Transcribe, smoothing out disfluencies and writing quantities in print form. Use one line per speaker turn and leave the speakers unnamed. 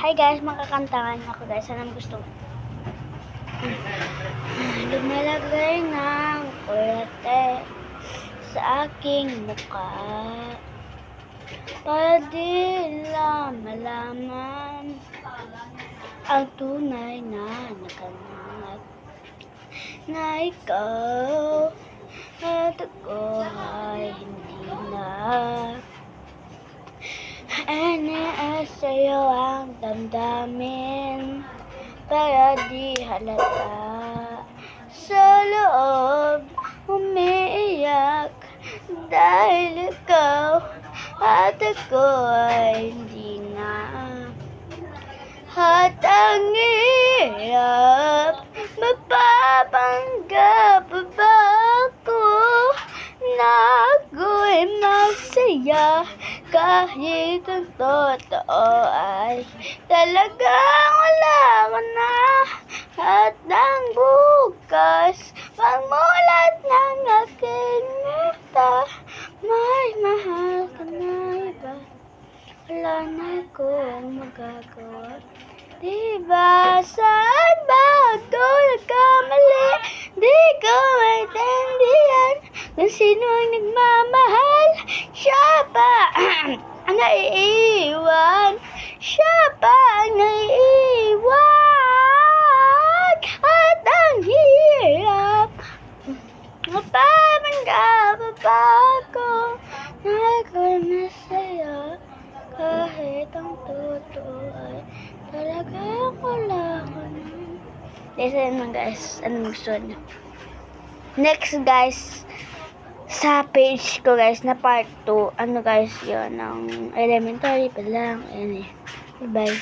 Hi guys, makakantahan ako guys. Anong gusto mo? Lumalagay ng kurete sa aking mukha para di lang malaman ang tunay na naganap na ikaw at ako ay hindi na. Sa'yo ang damdamin para di halata sa loob umiiyak dahil ikaw at ako ay hindi na. At ang hirap, mapapanggap ba ako na ako'y magsaya kahit ang totoo ay talagang wala ka na. At ang bukas, pagmulat ng aking mata, may mahal ka na iba, wala na akong magagawa. Diba saan ba ako nagkamali? Di ko maintindihan kung sino ang nagmamahal. Siya pa ang naiiwan, siya pa ang naiiwan. At ang hirap, mapapanggap ba ako na ako'y masaya kahit ang totoo ay talagang wala ko na. Listen naman guys, anong gusto niyo? Next guys, sa page ko guys na part 2, ano guys yun, ng elementary pa lang. Bye bye.